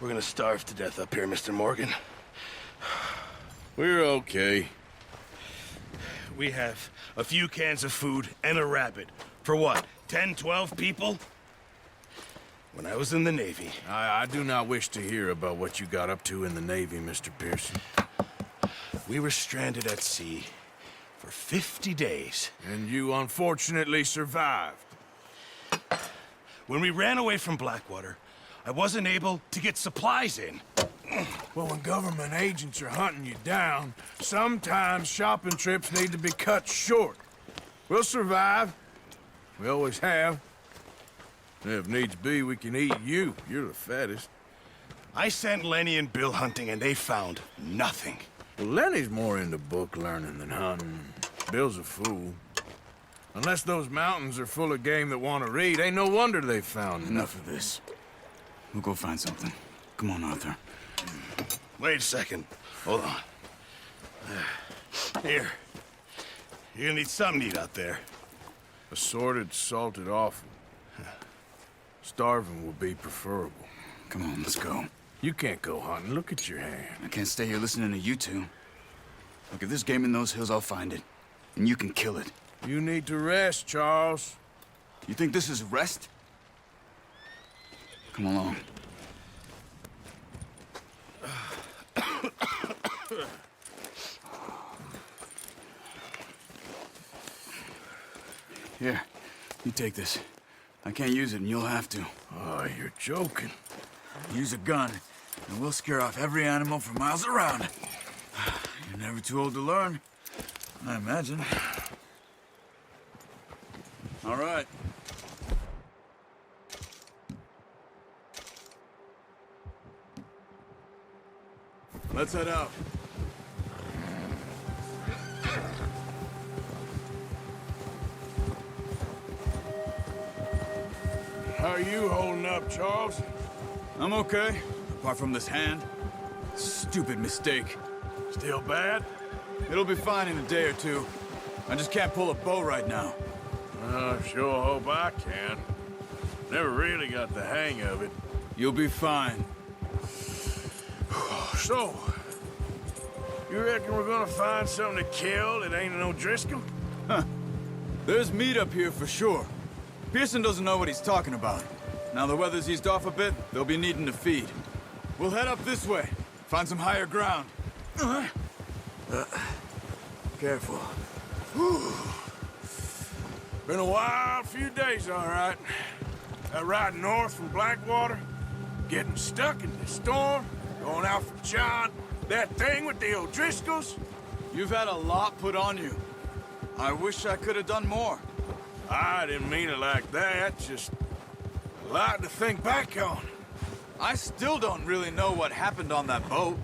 We're gonna starve to death up here, Mr. Morgan. We're okay. We have a few cans of food and a rabbit. For what, 10, 12 people? When I was in the Navy... I do not wish to hear about what you got up to in the Navy, Mr. Pearson. We were stranded at sea for 50 days. And you unfortunately survived. When we ran away from Blackwater, I wasn't able to get supplies in. Well, when government agents are hunting you down, sometimes shopping trips need to be cut short. We'll survive. We always have. And if needs be, we can eat you. You're the fattest. I sent Lenny and Bill hunting, and they found nothing. Well, Lenny's more into book learning than hunting. Bill's a fool. Unless those mountains are full of game that want to read, ain't no wonder they found Enough of this. We'll go find something. Come on, Arthur. Wait a second. Hold on. Here. You're gonna need something to eat out there. Assorted, salted offal. Starving will be preferable. Come on, let's go. You can't go hunting. Look at your hand. I can't stay here listening to you two. Look, if there's game in those hills, I'll find it. And you can kill it. You need to rest, Charles. You think this is rest? Come along. Here, you take this. I can't use it, and you'll have to. Oh, you're joking. Use a gun, and we'll scare off every animal for miles around. You're never too old to learn, I imagine. All right. Let's head out. How are you holding up, Charles? I'm okay, apart from this hand. Stupid mistake. Still bad? It'll be fine in a day or two. I just can't pull a bow right now. I sure hope I can. Never really got the hang of it. You'll be fine. So, you reckon we're gonna find something to kill that ain't no Driscoll? Huh. There's meat up here for sure. Pearson doesn't know what he's talking about. Now the weather's eased off a bit, they'll be needing to feed. We'll head up this way, find some higher ground. Careful. Been a wild few days, all right. That ride north from Blackwater, getting stuck in the storm, going out for John, that thing with the O'Driscolls. You've had a lot put on you. I wish I could have done more. I didn't mean it like that, just a lot to think back on. I still don't really know what happened on that boat.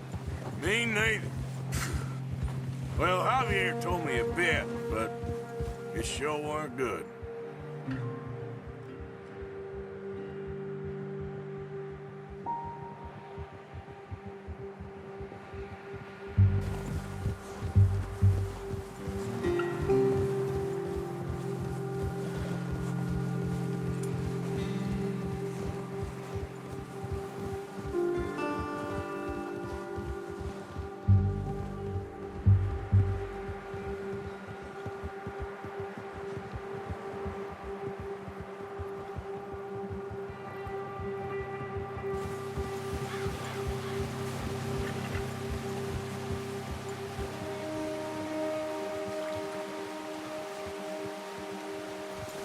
Me neither. Well, Javier told me a bit, but it sure weren't good.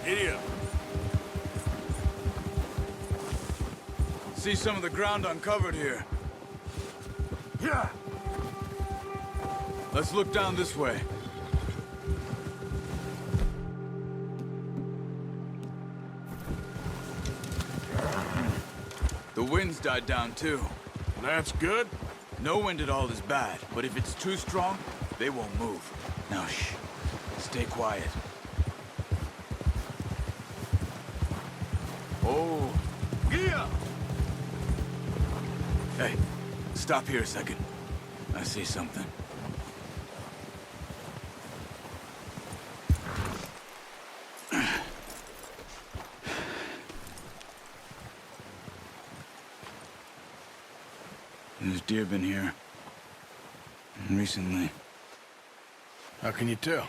Idiot. See some of the ground uncovered here. Yeah. Let's look down this way. The wind's died down too. That's good. No wind at all is bad, but if it's too strong, they won't move. Now shh. Stay quiet. Oh. Yeah. Hey, stop here a second. I see something. deer been here. And recently. How can you tell?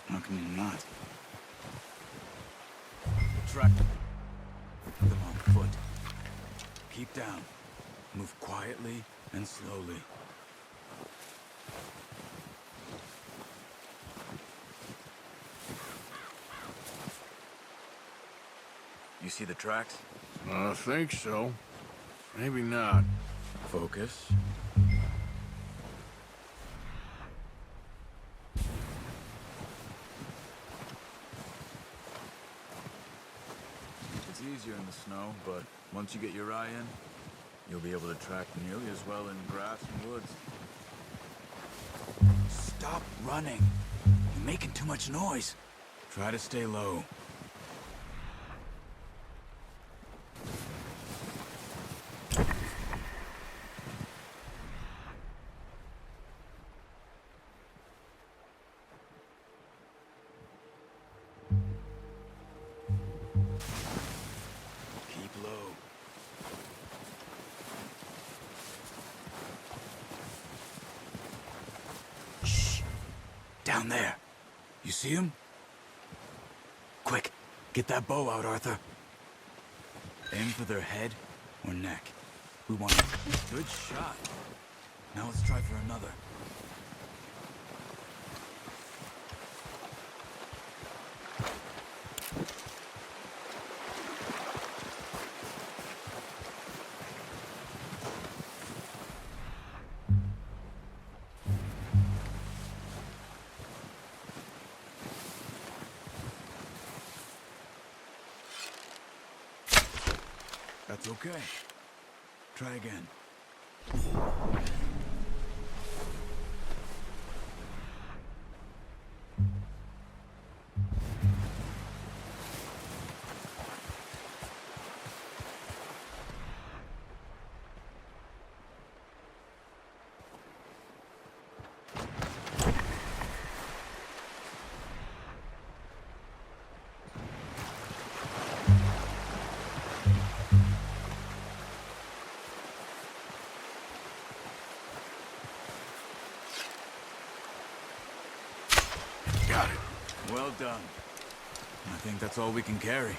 How can you not? The track. Them on foot. Keep down. Move quietly and slowly. You see the tracks? I think so. Maybe not. Focus. It's easier in the snow, but once you get your eye in, you'll be able to track nearly as well in grass and woods. Stop running. You're making too much noise. Try to stay low. Keep low. Shh. Down there. You see him? Quick, get that bow out, Arthur. Aim for their head or neck. We want a good shot. Now let's try for another. That's okay. Try again. Got it. Well done. I think that's all we can carry.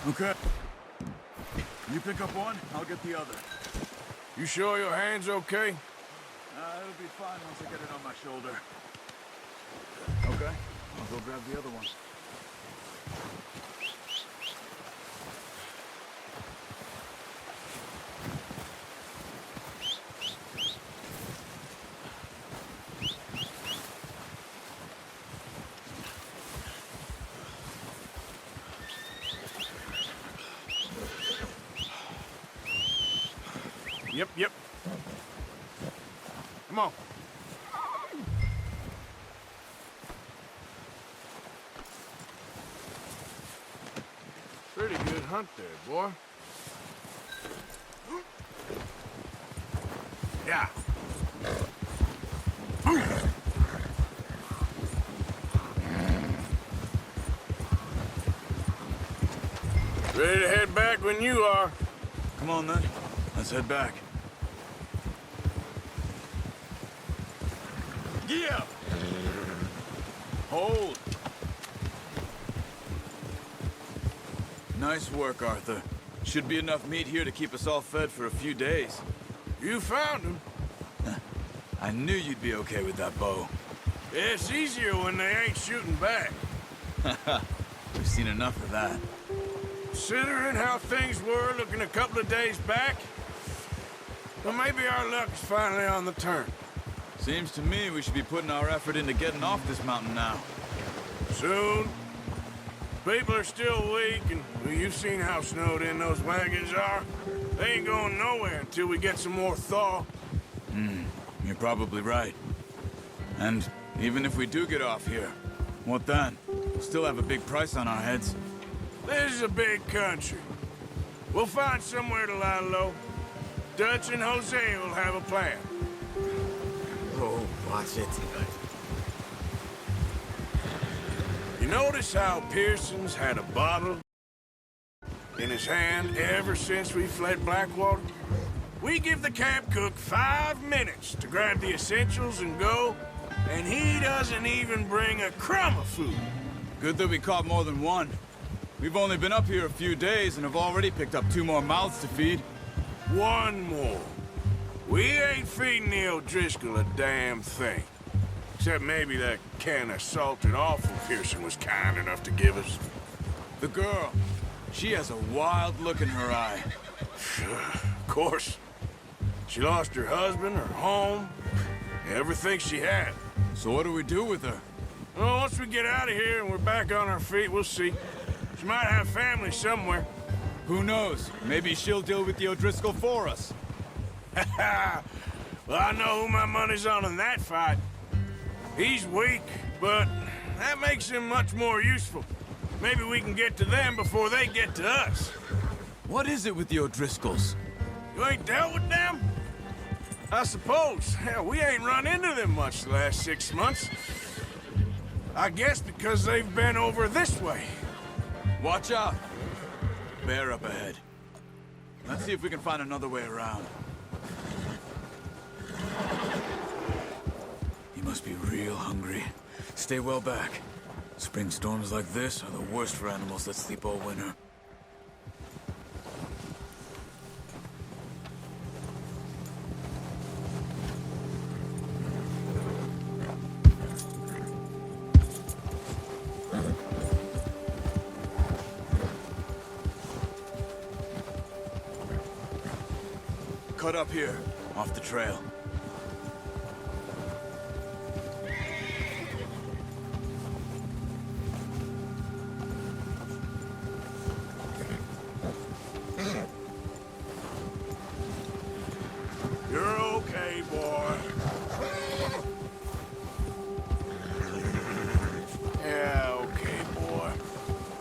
Okay. You pick up one, I'll get the other. You sure your hand's okay? It'll be fine once I get it on my shoulder. Okay, I'll go grab the other one. Yep. Come on. Pretty good hunt there, boy. Yeah. Ready to head back when you are. Come on then, let's head back. Yeah. Hold. Nice work, Arthur. Should be enough meat here to keep us all fed for a few days. You found him. I knew you'd be okay with that bow. It's easier when they ain't shooting back. We've seen enough of that. Considering how things were looking a couple of days back, well, maybe our luck is finally on the turn. Seems to me we should be putting our effort into getting off this mountain now. Soon. People are still weak, and well, you've seen how snowed in those wagons are. They ain't going nowhere until we get some more thaw. You're probably right. And even if we do get off here, what then? We'll still have a big price on our heads. This is a big country. We'll find somewhere to lie low. Dutch and Jose will have a plan. Oh, watch it. You notice how Pearson's had a bottle? in his hand ever since we fled Blackwater? We give the camp cook 5 minutes to grab the essentials and go, and he doesn't even bring a crumb of food. Good that we caught more than one. We've only been up here a few days and have already picked up 2 more mouths to feed. 1 more. We ain't feeding the O'Driscoll a damn thing. Except maybe that can of salted offal Pearson was kind enough to give us. The girl, she has a wild look in her eye. Of course. She lost her husband, her home, everything she had. So what do we do with her? Well, once we get out of here and we're back on our feet, we'll see. She might have family somewhere. Who knows? Maybe she'll deal with the O'Driscoll for us. Well, I know who my money's on in that fight. He's weak, but that makes him much more useful. Maybe we can get to them before they get to us. What is it with the O'Driscolls? You ain't dealt with them? I suppose. Hell, we ain't run into them much the last 6 months. I guess because they've been over this way. Watch out. Bear up ahead. Let's see if we can find another way around. You must be real hungry. Stay well back. Spring storms like this are the worst for animals that sleep all winter. Cut up here, off the trail. You're okay, boy. Yeah, okay, boy.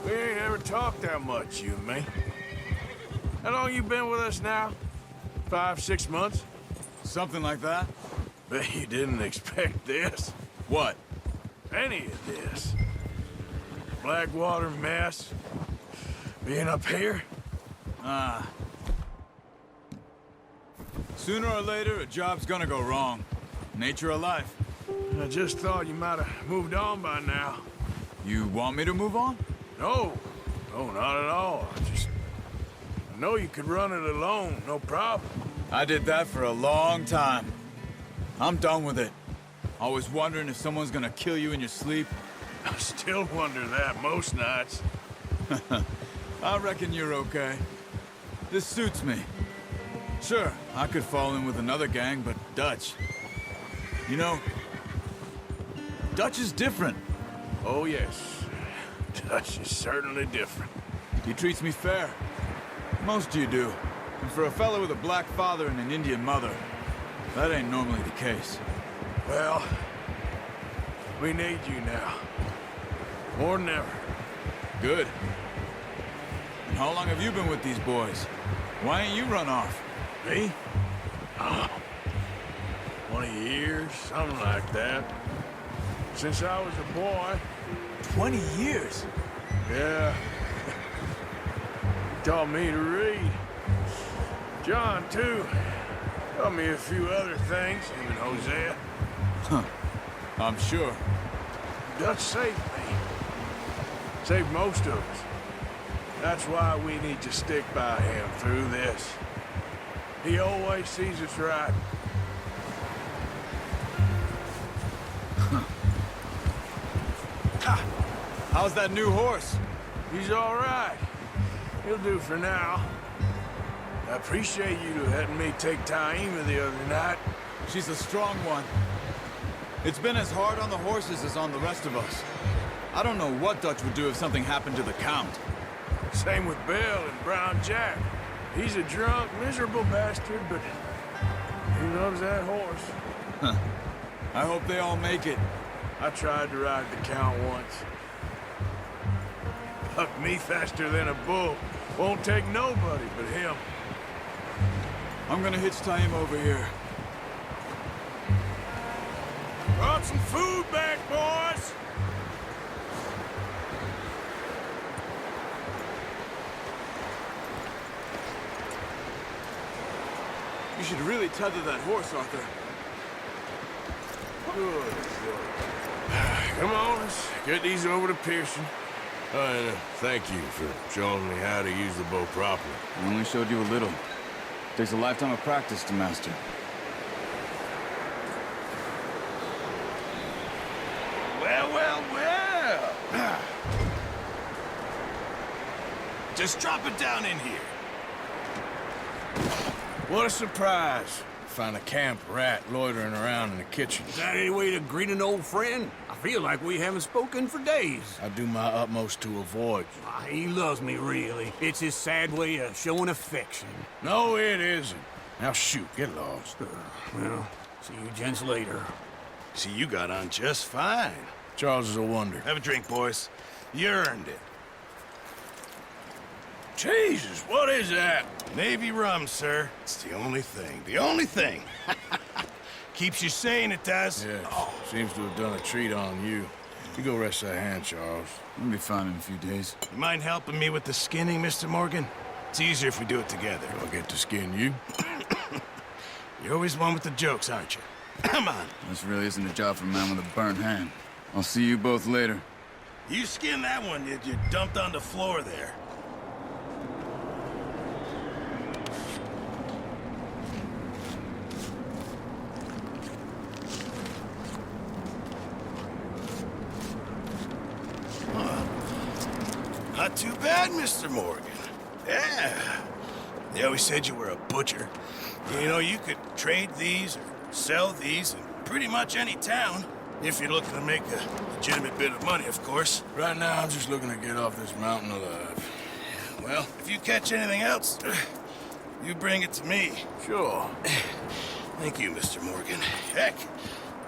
We ain't ever talked that much, you and me. How long you been with us now? 5, 6 months? Something like that? Bet you didn't expect this. What? Any of this. Blackwater mess. Being up here. Sooner or later, a job's gonna go wrong. Nature of life. I just thought you might have moved on by now. You want me to move on? No. No, not at all. I know you could run it alone, no problem. I did that for a long time. I'm done with it. Always wondering if someone's gonna kill you in your sleep. I still wonder that most nights. I reckon you're okay. This suits me. Sure, I could fall in with another gang, but Dutch... You know, Dutch is different. Oh, yes. Dutch is certainly different. He treats me fair. Most of you do. And for a fellow with a black father and an Indian mother, that ain't normally the case. Well, we need you now. More than ever. Good. And how long have you been with these boys? Why ain't you run off? Me? Oh, 20 years, something like that. Since I was a boy. 20 years? Yeah. Taught me to read. John, too. Taught me a few other things, him and Hosea. Huh. I'm sure. Dutch saved me. Saved most of us. That's why we need to stick by him through this. He always sees us right. How's that new horse? He's all right. He'll do for now. I appreciate you letting me take Taima the other night. She's a strong one. It's been as hard on the horses as on the rest of us. I don't know what Dutch would do if something happened to the Count. Same with Bill and Brown Jack. He's a drunk, miserable bastard, but he loves that horse. Huh. I hope they all make it. I tried to ride the Count once. Bucked me faster than a bull. Won't take nobody but him. I'm gonna hitch Taima over here. Brought some food back, boys! You should really tether that horse, Arthur. Good. Come on, let's get these over to Pearson. And thank you for showing me how to use the bow properly. I only showed you a little. Takes a lifetime of practice to master. Well, well, well. Just drop it down in here. What a surprise. Find a camp rat loitering around in the kitchen. Is that any way to greet an old friend? I feel like we haven't spoken for days. I do my utmost to avoid you. He loves me, really. It's his sad way of showing affection. No, it isn't. Now shoot, get lost. Well, see you gents later. See, you got on just fine. Charles is a wonder. Have a drink, boys. You earned it. Jesus, what is that? Navy rum, sir. It's the only thing. The only thing. Keeps you sane, it does. Yes, seems to have done a treat on you. You go rest that hand, Charles. We'll be fine in a few days. You mind helping me with the skinning, Mr. Morgan? It's easier if we do it together. I'll get to skin you. You're always one with the jokes, aren't you? Come on. This really isn't a job for a man with a burnt hand. I'll see you both later. You skin that one you dumped on the floor there. Not too bad, Mr. Morgan. Yeah. They always said you were a butcher. You know, you could trade these or sell these in pretty much any town. If you're looking to make a legitimate bit of money, of course. Right now, I'm just looking to get off this mountain alive. Well, if you catch anything else, you bring it to me. Sure. Thank you, Mr. Morgan. Heck,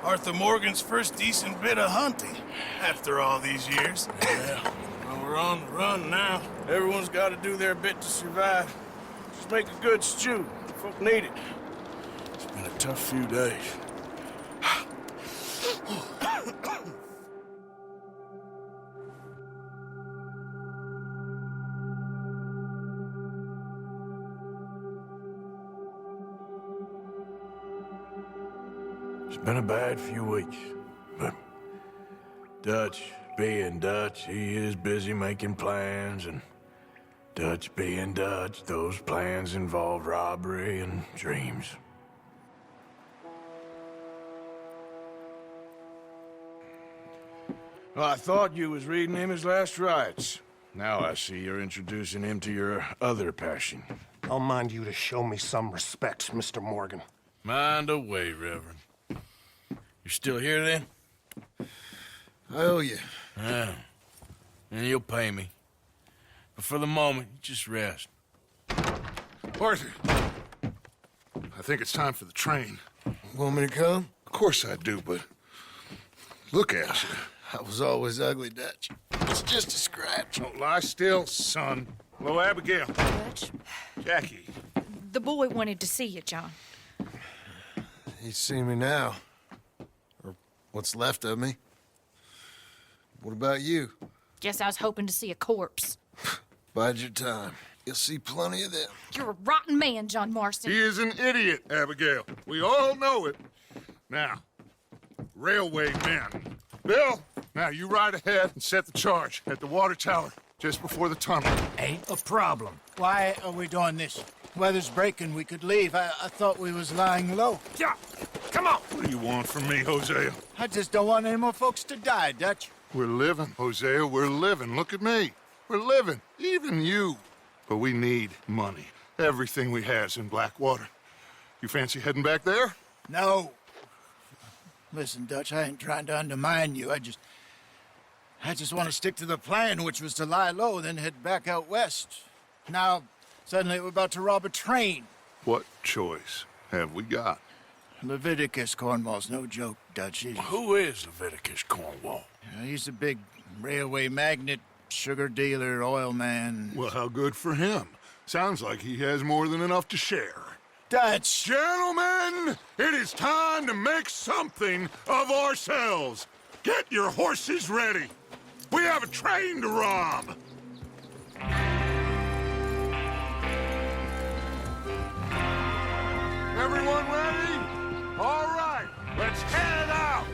Arthur Morgan's first decent bit of hunting after all these years. Yeah. Well, we're on the run now. Everyone's got to do their bit to survive. Just make a good stew. Folk need it. It's been a tough few days. It's been a bad few weeks, but Dutch being Dutch, he is busy making plans, and Dutch being Dutch, those plans involve robbery and dreams. Well, I thought you was reading him his last rites. Now I see you're introducing him to your other passion. I'll mind you to show me some respect, Mr. Morgan. Mind away, Reverend. You're still here, then? I owe you. Yeah. And you'll pay me. But for the moment, just rest. Arthur, I think it's time for the train. Want me to come? Of course I do, but look at you. I was always ugly, Dutch. It's just a scratch. Don't lie still, son. Hello, Abigail. Dutch, Jackie. the boy wanted to see you, John. You see me now. Or what's left of me. What about you? Guess I was hoping to see a corpse. Bide your time. You'll see plenty of them. You're a rotten man, John Marston. He is an idiot, Abigail. We all know it. Now, railway men. Bill, now you ride ahead and set the charge at the water tower just before the tunnel. Ain't a problem. Why are we doing this? Weather's breaking. We could leave. I thought we was lying low. Yeah, come on. What do you want from me, Hosea? I just don't want any more folks to die, Dutch. We're living, Hosea. We're living. Look at me. We're living. Even you. But we need money. Everything we has in Blackwater. You fancy heading back there? No. Listen, Dutch, I ain't trying to undermine you. I just want to stick to the plan, which was to lie low, then head back out west. Now, suddenly we're about to rob a train. What choice have we got? Leviticus Cornwall's no joke, Dutch. Who is Leviticus Cornwall? He's a big railway magnate, sugar dealer, oil man. Well, how good for him. Sounds like he has more than enough to share. Dutch! Gentlemen, it is time to make something of ourselves. Get your horses ready. We have a train to rob. Everyone ready? All right, let's head out!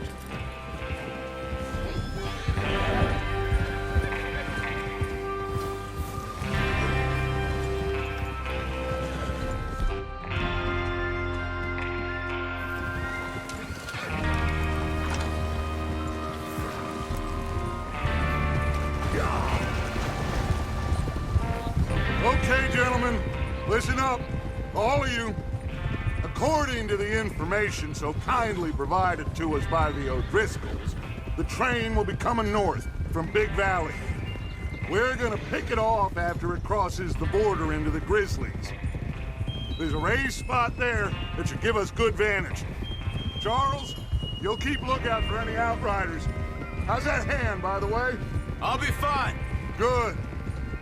Okay, gentlemen, listen up, all of you. According to the information so kindly provided to us by the O'Driscolls, the train will be coming north from Big Valley. We're gonna pick it off after it crosses the border into the Grizzlies. There's a raised spot there that should give us good vantage. Charles, you'll keep lookout for any outriders. How's that hand, by the way? I'll be fine. Good.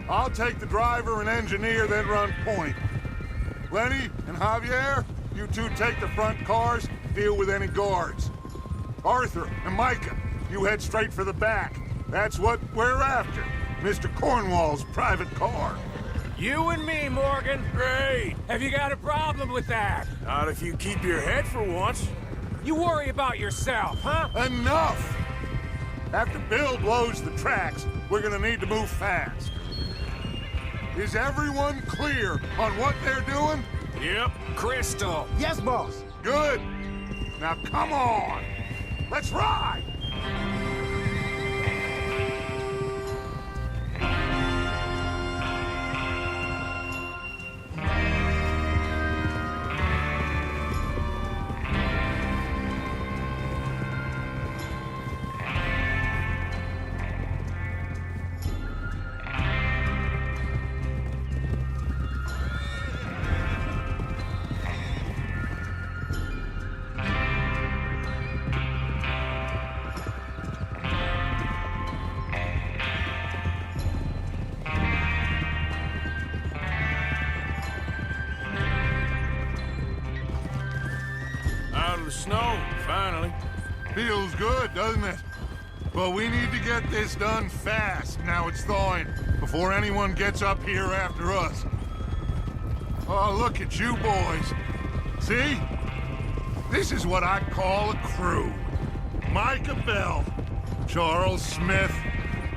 I'll take the driver and engineer, then run point. Lenny and Javier, you two take the front cars, deal with any guards. Arthur and Micah, you head straight for the back. That's what we're after. Mr. Cornwall's private car. You and me, Morgan. Great. Have you got a problem with that? Not if you keep your head for once. You worry about yourself, huh? Enough! After Bill blows the tracks, we're gonna need to move fast. Is everyone clear on what they're doing? Yep. Crystal. Yes, boss. Good. Now come on. Let's ride! Out of the snow, finally. Feels good, doesn't it? But we need to get this done fast, now it's thawing, before anyone gets up here after us. Oh, look at you boys. See? This is what I call a crew. Micah Bell, Charles Smith,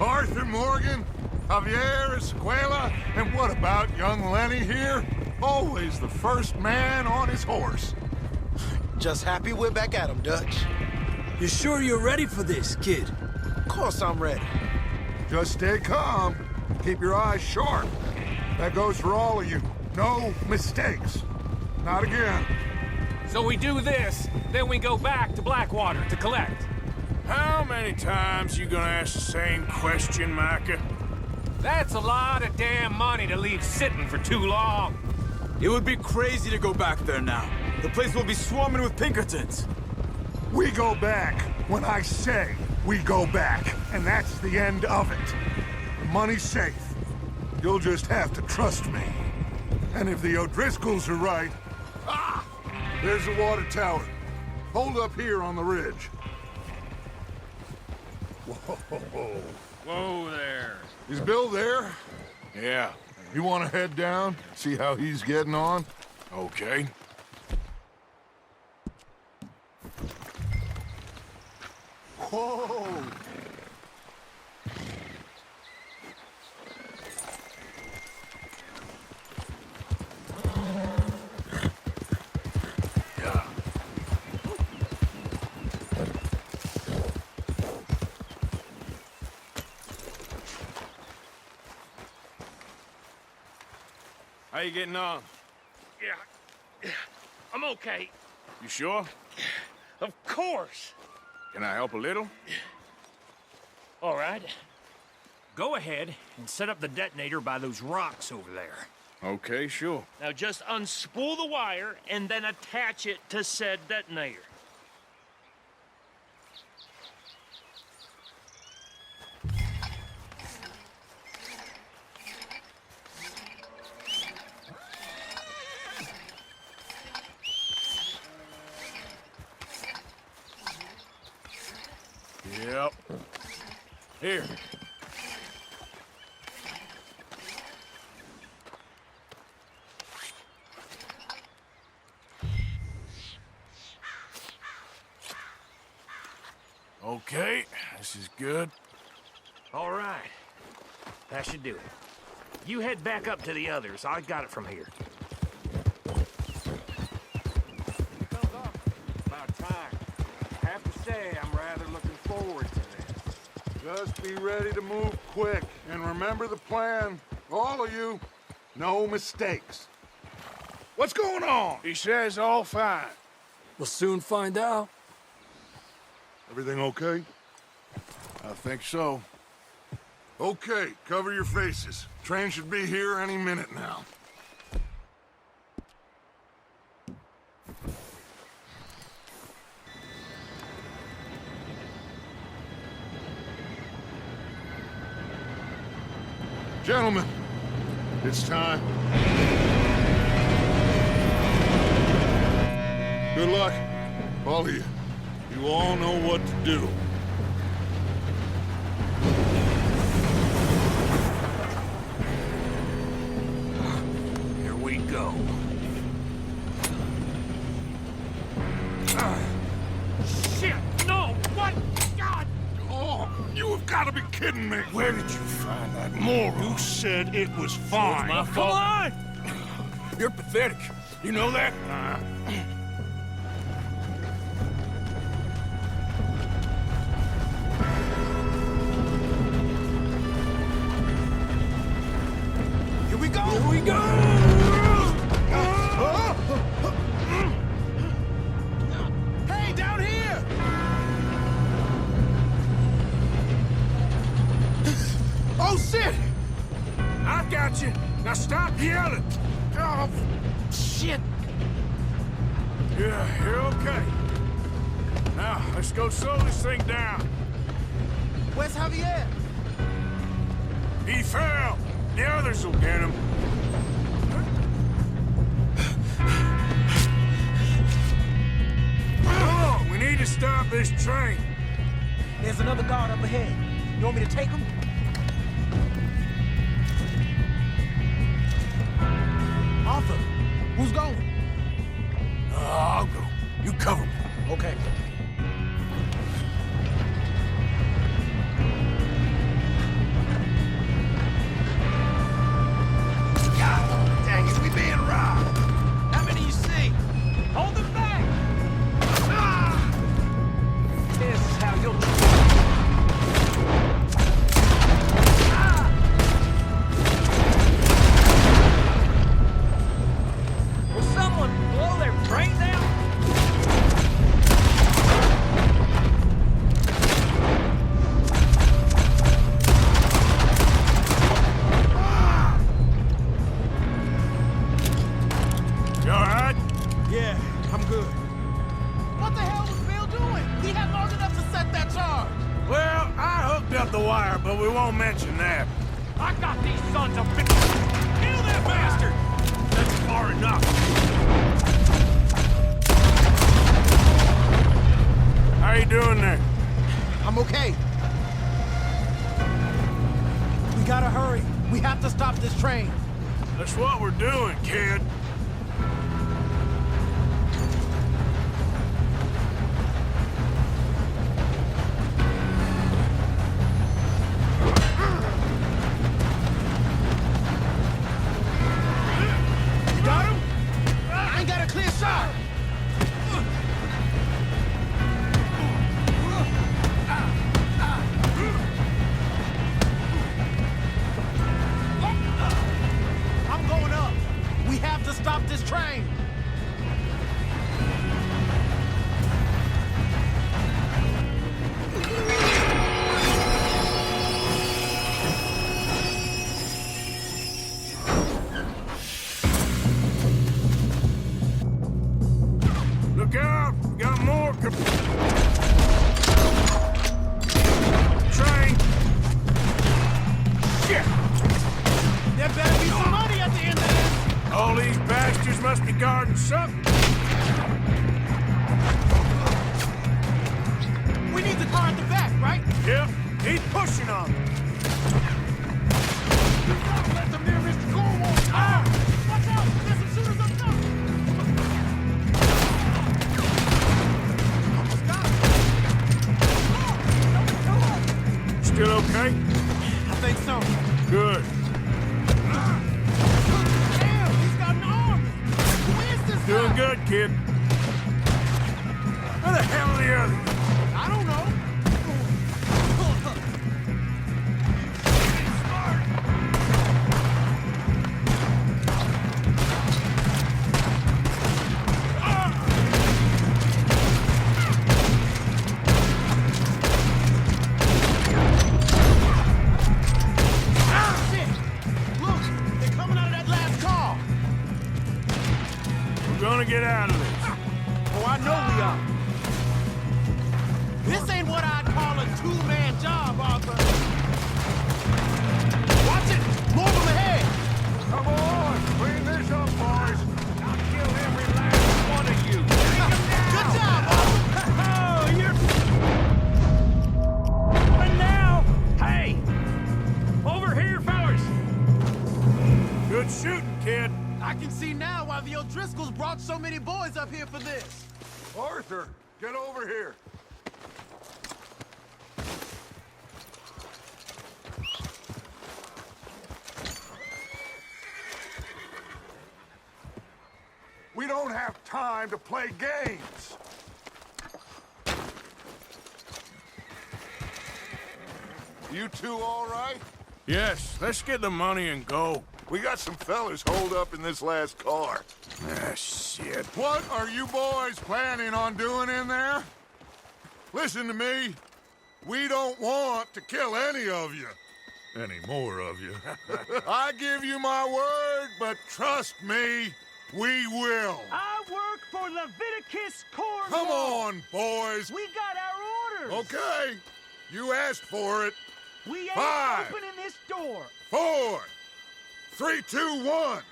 Arthur Morgan, Javier Escuela, and what about young Lenny here? Always the first man on his horse. Just happy we're back at 'em, Dutch. You sure you're ready for this, kid? Of course I'm ready. Just stay calm. Keep your eyes sharp. That goes for all of you. No mistakes. Not again. So we do this, then we go back to Blackwater to collect. How many times you gonna ask the same question, Micah? That's a lot of damn money to leave sitting for too long. It would be crazy to go back there now. The place will be swarming with Pinkertons. We go back when I say we go back, and that's the end of it. The money's safe. You'll just have to trust me. And if the O'Driscolls are right... Ah! There's the water tower. Hold up here on the ridge. Whoa. Whoa there. Is Bill there? Yeah. You want to head down, see how he's getting on? Okay. Whoa! Yeah. How you getting on? Yeah, I'm okay. You sure? Of course. Can I help a little? All right. Go ahead and set up the detonator by those rocks over there. Okay, sure. Now just unspool the wire and then attach it to said detonator. Yep. Here. Okay, this is good. All right. That should do it. You head back up to the others. I got it from here. About time. I have to say, I'm rather looking forward to this. Just be ready to move quick. And remember the plan. All of you. No mistakes. What's going on? He says all fine. We'll soon find out. Everything okay? I think so. Okay, cover your faces. Train should be here any minute now. Gentlemen, it's time. Good luck, all of you. You all know what to do. Here we go. Shit! No! What? God! Oh, you have got to be kidding me. Where did you find that moron? You said it was fine. My fault. Come on! You're pathetic. You know that? Here we go! Here we go! Hey, down here! Oh, shit! I got you. Now stop yelling. Oh, shit! Yeah, you're okay. Now, let's go slow this thing down. Where's Javier? He fell. The others will get him. Come on, we need to stop this train. There's another guard up ahead. You want me to take him? Arthur, who's going? I'll go. You cover me. Okay. God dang it, we being robbed! How many you see? Hold them back! This is how you'll... Will someone blow their brains out? You all right? Yeah, I'm good. What the hell was Bill doing? He had long enough to set that charge. Well, I hooked up the wire, but we won't mention that. I got these sons of bitches! Kill that bastard! That's far enough. How you doing there? I'm okay. We gotta hurry. We have to stop this train. That's what we're doing, kid. Got him? I ain't got a clear shot. I'm going up. We have to stop this train. Look out! We got more train! Shit! There better be some money at the end of this. All these bastards must be guarding something. We need the car at the back, right? Yep, he's pushing on me. Don't let them near Mr. Cornwall. Ah! Watch out! There's some shooters up top. Almost got him. okay? I think so. Good. Damn, he's got an army. Who is this Doing guy? good, kid. Where the hell are the others? I don't know. We're gonna get out of this. Oh, I know we are. This ain't what I'd call a two-man job, Arthur. Watch it! More of them ahead! Come on, clean this up, boys. I'll kill every last one of you. Take them down. Good job, Arthur! Oh, you're... And now, hey! Over here, fellas! Good shooting, kid. I can see now why the O'Driscolls brought so many boys up here for this. Arthur, get over here. We don't have time to play games. You two all right? Yes, let's get the money and go. We got some fellas holed up in this last car. Ah, shit. What are you boys planning on doing in there? Listen to me. We don't want to kill any of you. Any more of you. I give you my word, but trust me, we will. I work for Leviticus Corps. Come on, boys. We got our orders. Okay. You asked for it. We ain't 5, opening this door. 4, 3, 2, 1.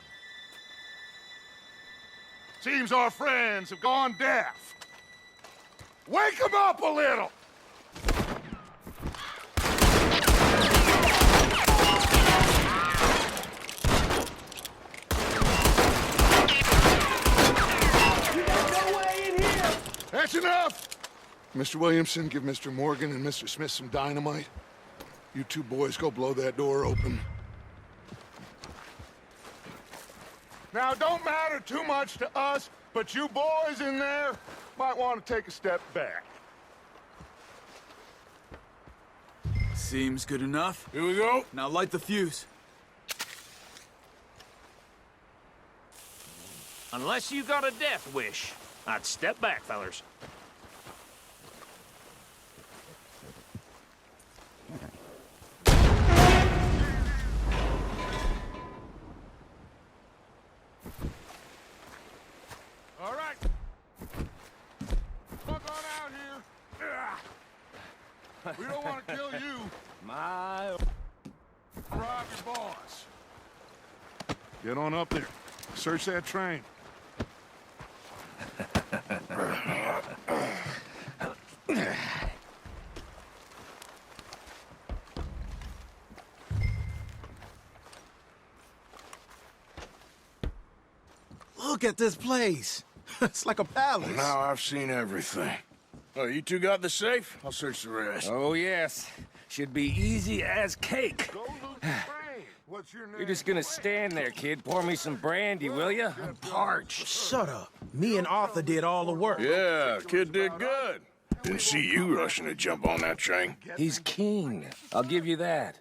Seems our friends have gone deaf. Wake them up a little! You got no way in here. That's enough! Mr. Williamson, give Mr. Morgan and Mr. Smith some dynamite. You two boys go blow that door open. Now, don't matter too much to us, but you boys in there might want to take a step back. Seems good enough. Here we go. Now light the fuse. Unless you got a death wish, I'd step back, fellers. All right. Fuck on out here. We don't want to kill you. My... Rob your boss. Get on up there. Search that train. Look at this place. It's like a palace. Now I've seen everything. Oh, you two got the safe? I'll search the rest. Oh, yes. Should be easy as cake. Go loot the train. What's your name? You're just gonna stand there, kid. Pour me some brandy, will ya? I'm parched. Shut up. Me and Arthur did all the work. Yeah, kid did good. Didn't see you rushing to jump on that train. He's keen. I'll give you that.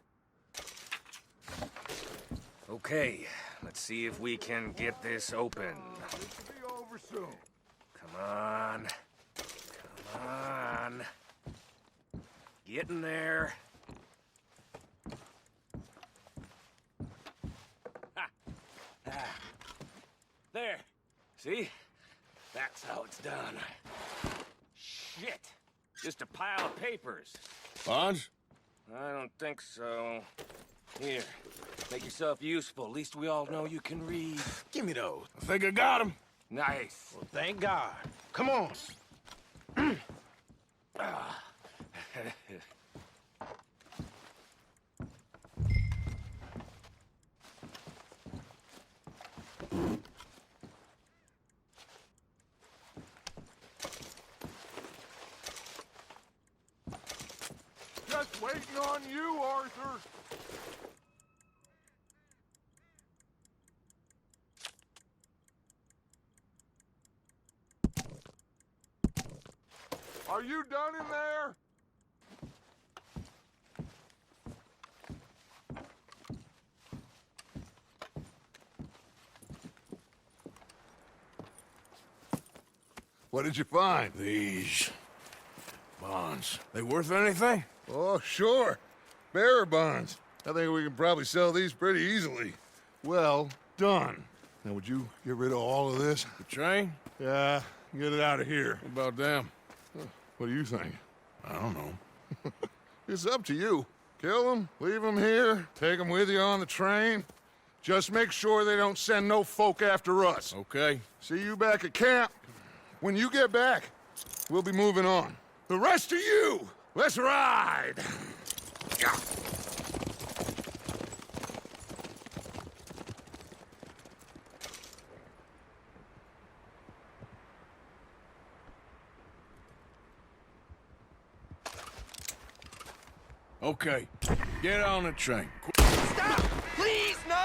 Okay, let's see if we can get this open. This will be over soon. Come on. Come on. Get in there. Ha. Ah. There. See? That's how it's done. Shit. Just a pile of papers. Bonds? I don't think so. Here. Make yourself useful. At least we all know you can read. Give me those. I think I got him. Nice. Well, thank God. Come on. Just Waiting on you, Arthur. Are you done in there? What did you find? These bonds. They worth anything? Oh, sure. Bearer bonds. I think we can probably sell these pretty easily. Well done. Now, would you get rid of all of this? The train? Yeah, get it out of here. What about them? What do you think? I don't know. It's up to you. Kill them, leave them here, take them with you on the train. Just make sure they don't send no folk after us. Okay. See you back at camp. When you get back, we'll be moving on. The rest of you, let's ride! Yeah. Okay. Get on the train. Stop! Please, no!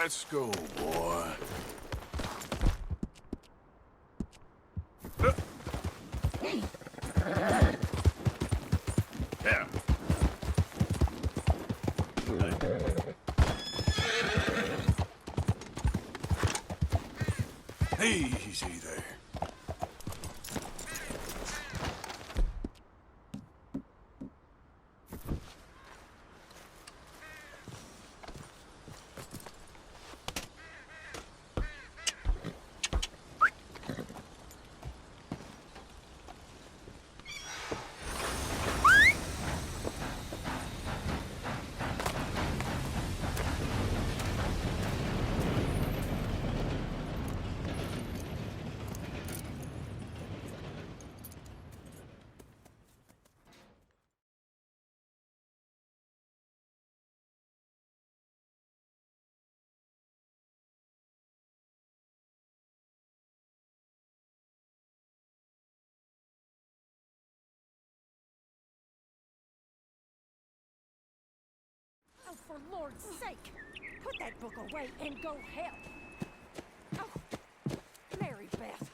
Let's go, boy. Yeah. Easy there. Oh, for Lord's sake! Put that book away and go help! Oh, Mary Beth.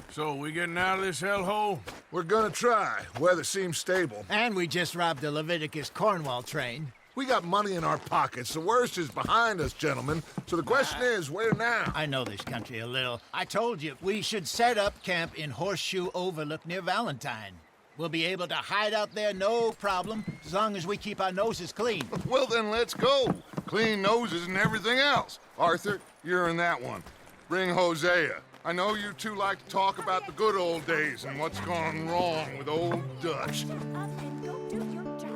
So, we getting out of this hellhole? We're gonna try. Weather seems stable. And we just robbed the Leviticus Cornwall train. We got money in our pockets. The worst is behind us, gentlemen. So the question is, where now? I know this country a little. I told you, we should set up camp in Horseshoe Overlook near Valentine. We'll be able to hide out there no problem, as long as we keep our noses clean. Well, then let's go. Clean noses and everything else. Arthur, you're in that one. Bring Hosea. I know you two like to talk about the good old days and what's gone wrong with old Dutch. Up and go do your job.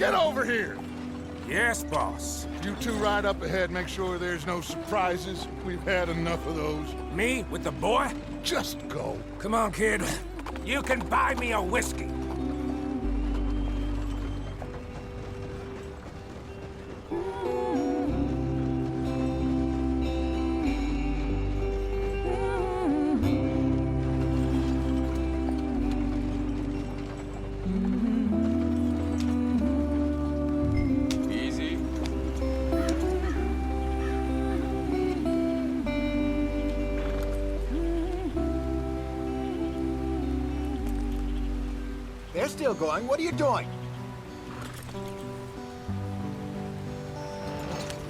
Get over here! Yes, boss. You two ride up ahead, make sure there's no surprises. We've had enough of those. Me with the boy? Just go. Come on, kid. You can buy me a whiskey. Easy. They're still going. What are you doing?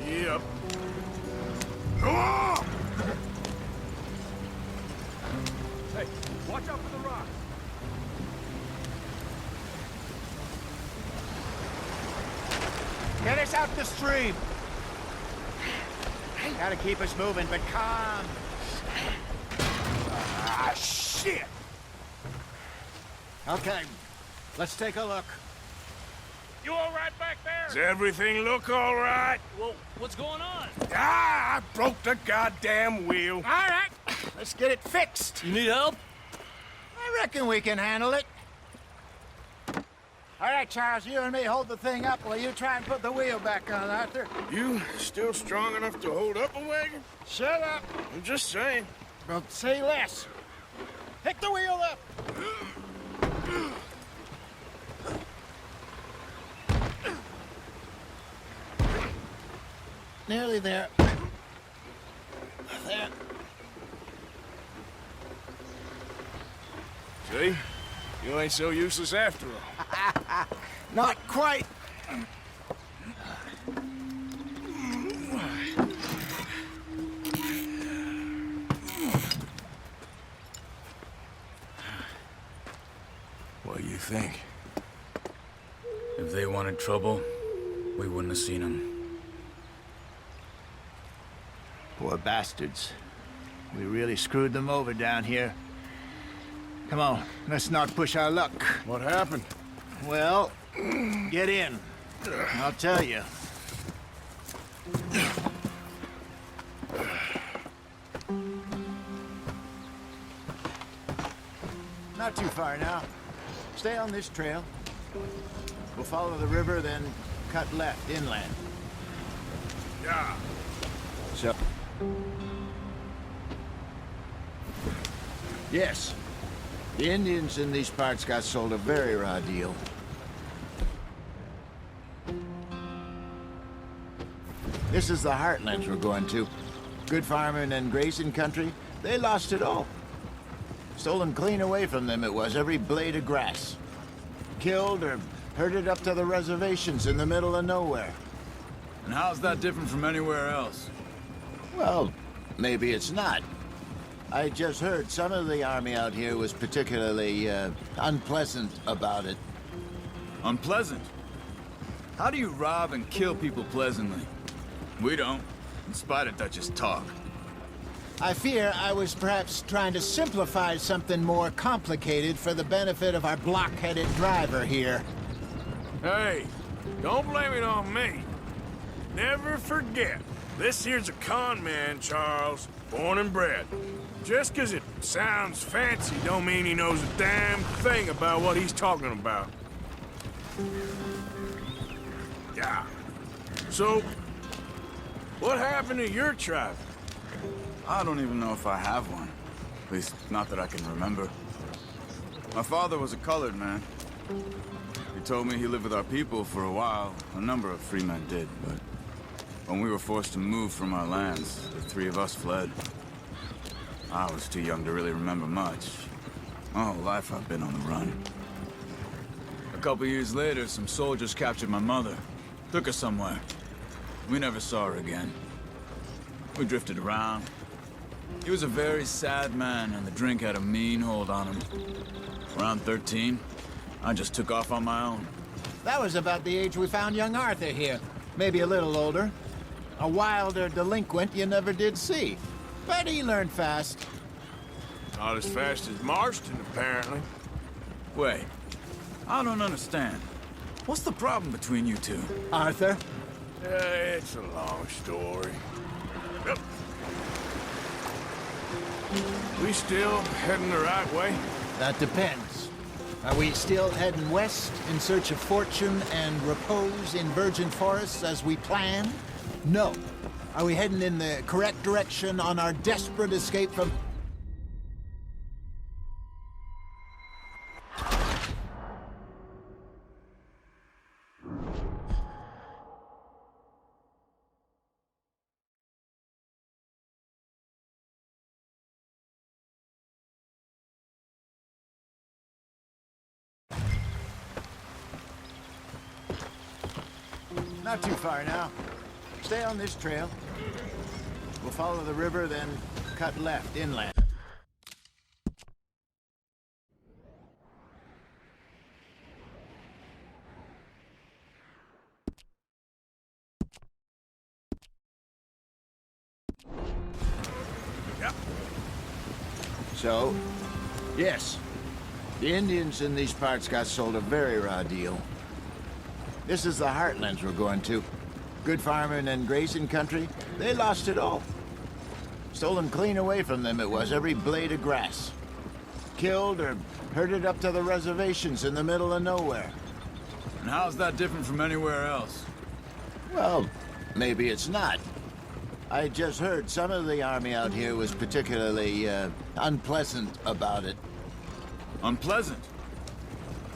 Yep. Come on! Hey, watch out for the rocks. Get us out the stream. Gotta keep us moving, but calm. Ah, shit! Okay, let's take a look. You all right back there? Does everything look all right? Well, what's going on? Ah, I broke the goddamn wheel. All right, let's get it fixed. You need help? I reckon we can handle it. All right, Charles, you and me hold the thing up while you try and put the wheel back on, Arthur. You still strong enough to hold up a wagon? Shut up. I'm just saying. Don't say less. Pick the wheel up. Nearly there. There. See? You ain't so useless after all. Not quite. What do you think? If they wanted trouble, we wouldn't have seen them. Poor bastards. We really screwed them over down here. Come on, let's not push our luck. What happened? Well, get in. I'll tell you. Not too far now. Stay on this trail. We'll follow the river, then cut left inland. Yeah. So. Yes. The Indians in these parts got sold a very raw deal. This is the heartlands we're going to. Good farming and grazing country. They lost it all. Stolen clean away from them it was, every blade of grass. Killed or herded up to the reservations in the middle of nowhere. And how's that different from anywhere else? Well, maybe it's not. I just heard some of the army out here was particularly, unpleasant about it. Unpleasant? How do you rob and kill people pleasantly? We don't, in spite of Dutch's talk. I fear I was perhaps trying to simplify something more complicated for the benefit of our block-headed driver here. Hey, don't blame it on me. Never forget, this here's a con man, Charles, born and bred. Just 'cause it sounds fancy don't mean he knows a damn thing about what he's talking about. Yeah. So, what happened to your tribe? I don't even know if I have one. At least, not that I can remember. My father was a colored man. He told me he lived with our people for a while. A number of free men did, but when we were forced to move from our lands, the three of us fled. I was too young to really remember much. My whole life I've been on the run. A couple years later, some soldiers captured my mother. Took her somewhere. We never saw her again. We drifted around. He was a very sad man, and the drink had a mean hold on him. Around 13, I just took off on my own. That was about the age we found young Arthur here. Maybe a little older. A wilder delinquent you never did see. But he learned fast. Not as fast as Marston, apparently. Wait, I don't understand. What's the problem between you two? Arthur? It's a long story. Yep. We still heading the right way? That depends. Are we still heading west in search of fortune and repose in virgin forests as we planned? No. Are we heading in the correct direction on our desperate escape from... Not too far now. Stay on this trail. We'll follow the river, then cut left inland. Yep. So, yes, the Indians in these parts got sold a very raw deal. This is the heartlands we're going to. Good farming and grazing country, they lost it all. Stolen clean away from them it was, every blade of grass. Killed or herded up to the reservations in the middle of nowhere. And how's that different from anywhere else? Well, maybe it's not. I just heard some of the army out here was particularly, unpleasant about it. Unpleasant?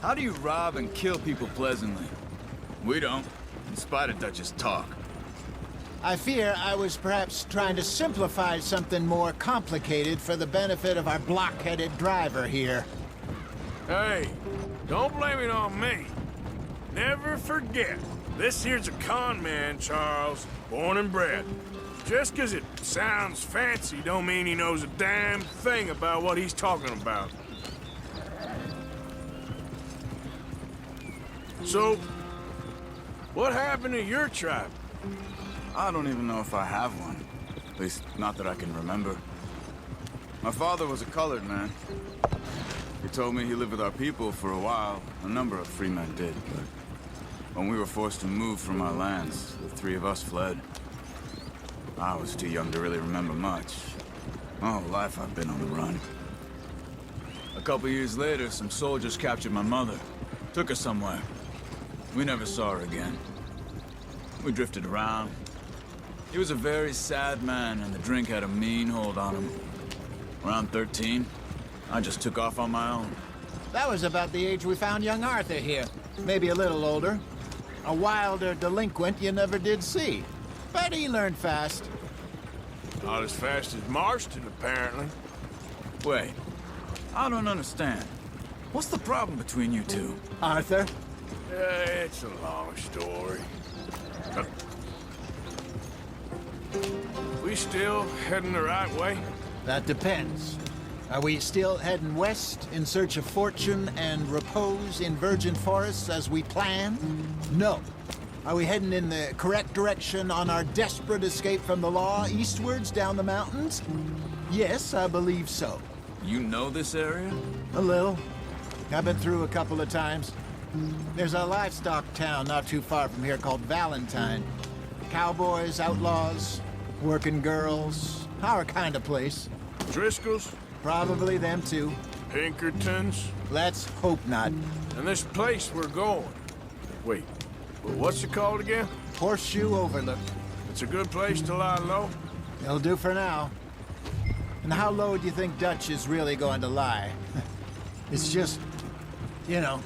How do you rob and kill people pleasantly? We don't, in spite of Dutch's talk. I fear I was perhaps trying to simplify something more complicated for the benefit of our block-headed driver here. Hey, don't blame it on me. Never forget, this here's a con man, Charles, born and bred. Just 'cause it sounds fancy don't mean he knows a damn thing about what he's talking about. So, what happened to your tribe? I don't even know if I have one. At least, not that I can remember. My father was a colored man. He told me he lived with our people for a while. A number of free men did, but when we were forced to move from our lands, the three of us fled. I was too young to really remember much. My whole life I've been on the run. A couple years later, some soldiers captured my mother. Took her somewhere. We never saw her again. We drifted around. He was a very sad man, and the drink had a mean hold on him. Around 13, I just took off on my own. That was about the age we found young Arthur here. Maybe a little older. A wilder delinquent you never did see. But he learned fast. Not as fast as Marston, apparently. Wait, I don't understand. What's the problem between you two? Arthur? It's a long story. We still heading the right way? That depends. Are we still heading west in search of fortune and repose in virgin forests as we planned? No. Are we heading in the correct direction on our desperate escape from the law eastwards down the mountains? Yes, I believe so. You know this area? A little. I've been through a couple of times. There's a livestock town not too far from here called Valentine. Cowboys, outlaws, working girls, our kind of place. Driscoll's? Probably them too. Pinkertons? Let's hope not. And this place we're going. Wait, what's it called again? Horseshoe Overlook. It's a good place to lie low? It'll do for now. And how low do you think Dutch is really going to lie? It's just, you know,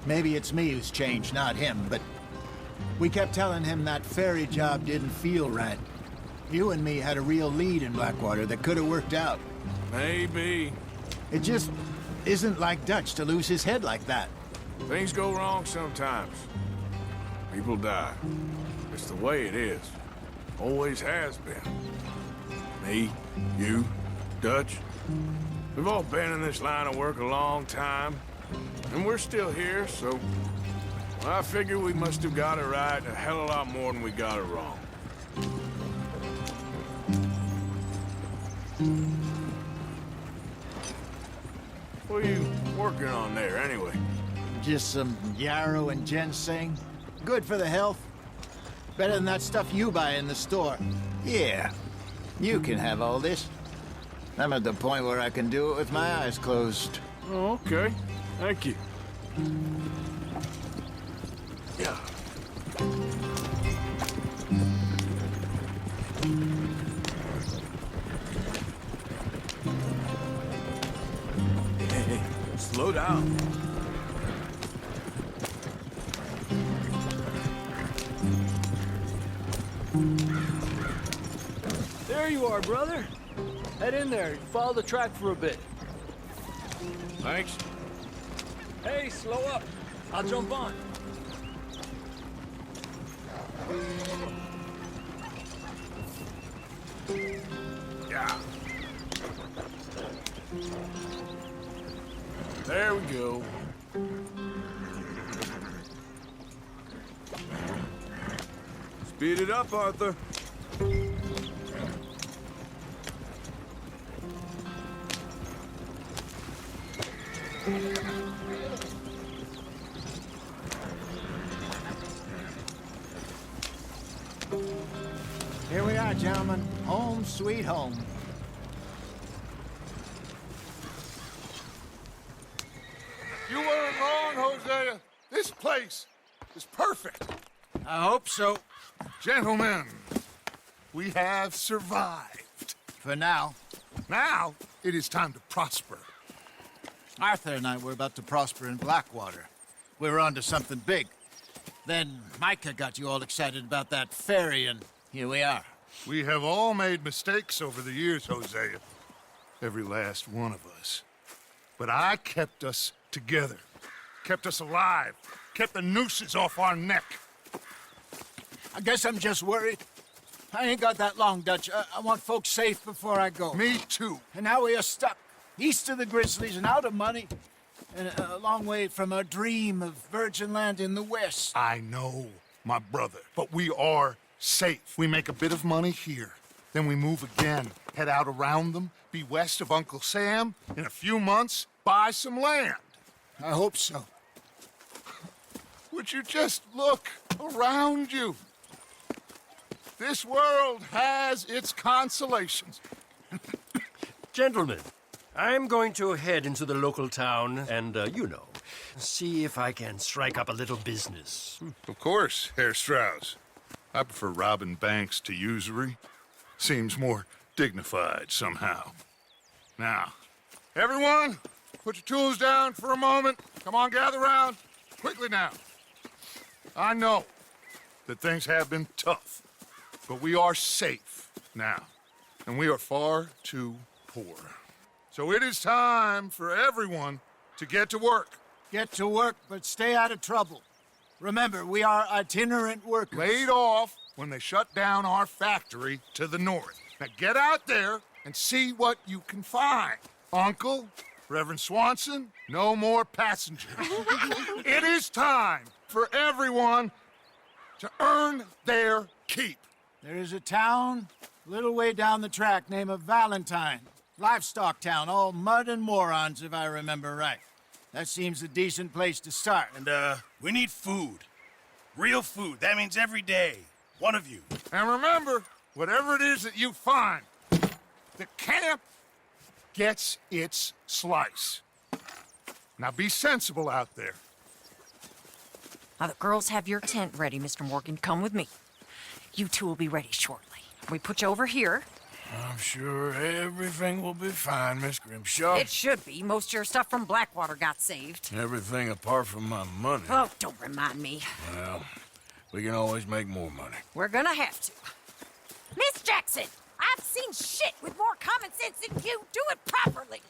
maybe it's me who's changed, not him, but we kept telling him that ferry job didn't feel right. You and me had a real lead in Blackwater that could have worked out. Maybe. It just isn't like Dutch to lose his head like that. Things go wrong sometimes. People die. It's the way it is. Always has been. Me, you, Dutch. We've all been in this line of work a long time. And we're still here, so... well, I figure we must have got it right a hell of a lot more than we got it wrong. What are you working on there, anyway? Just some yarrow and ginseng. Good for the health. Better than that stuff you buy in the store. Yeah, you can have all this. I'm at the point where I can do it with my eyes closed. Oh, okay. Thank you. Yeah. Hey, slow down. There you are, brother. Head in there. Follow the track for a bit. Thanks. Hey, slow up. I'll jump on. Yeah. There we go. Speed it up, Arthur. Here we are, gentlemen. Home sweet home. You weren't wrong, Hosea. This place is perfect. I hope so. Gentlemen, we have survived. For now. Now, it is time to prosper. Arthur and I were about to prosper in Blackwater. We were onto something big. Then Micah got you all excited about that ferry, and here we are. We have all made mistakes over the years, Hosea. Every last one of us. But I kept us together. Kept us alive. Kept the nooses off our neck. I guess I'm just worried. I ain't got that long, Dutch. I want folks safe before I go. Me too. And now we are stuck. East of the Grizzlies and out of money. And a long way from our dream of virgin land in the west. I know, my brother. But we are safe. We make a bit of money here. Then we move again. Head out around them. Be west of Uncle Sam. In a few months, buy some land. I hope so. Would you just look around you? This world has its consolations. Gentlemen, I'm going to head into the local town and, see if I can strike up a little business. Of course, Herr Strauss. I prefer robbing banks to usury. Seems more dignified somehow. Now, everyone, put your tools down for a moment. Come on, gather round. Quickly now. I know that things have been tough, but we are safe now, and we are far too poor. So it is time for everyone to get to work. Get to work, but stay out of trouble. Remember, we are itinerant workers. Laid off when they shut down our factory to the north. Now get out there and see what you can find. Uncle, Reverend Swanson, no more passengers. It is time for everyone to earn their keep. There is a town a little way down the track named Valentine. Livestock town, all mud and morons, if I remember right. That seems a decent place to start. And, we need food. Real food. That means every day. One of you. And remember, whatever it is that you find, the camp gets its slice. Now be sensible out there. Now, the girls have your tent ready, Mr. Morgan. Come with me. You two will be ready shortly. We put you over here. I'm sure everything will be fine, Miss Grimshaw. It should be. Most of your stuff from Blackwater got saved. Everything apart from my money. Oh, don't remind me. Well, we can always make more money. We're gonna have to. Miss Jackson, I've seen shit with more common sense than you. Do it properly.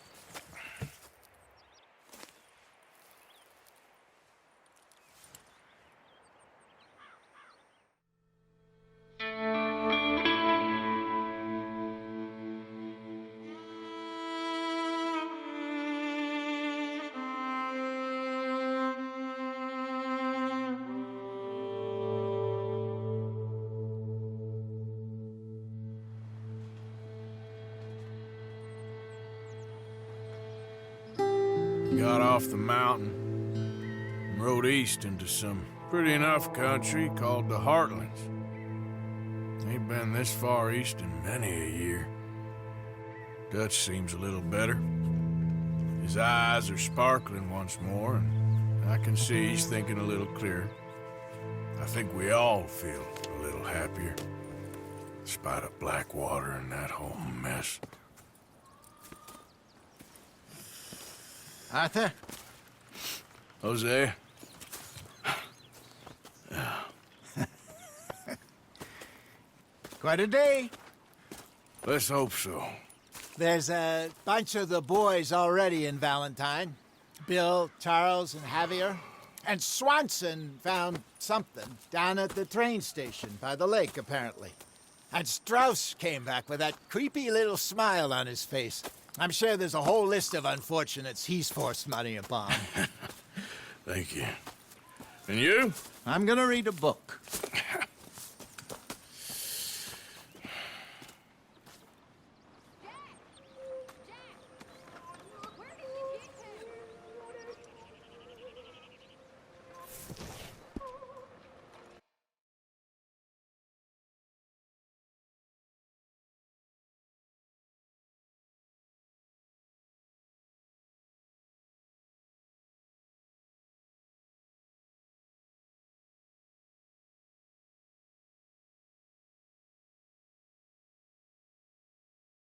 Got off the mountain, and rode east into some pretty enough country called the Heartlands. Ain't been this far east in many a year. Dutch seems a little better. His eyes are sparkling once more, and I can see he's thinking a little clearer. I think we all feel a little happier, despite of Blackwater and that whole mess. Arthur? Jose? Quite a day. Let's hope so. There's a bunch of the boys already in Valentine. Bill, Charles, and Javier. And Swanson found something down at the train station by the lake, apparently. And Strauss came back with that creepy little smile on his face. I'm sure there's a whole list of unfortunates he's forced money upon. Thank you. And you? I'm gonna read a book.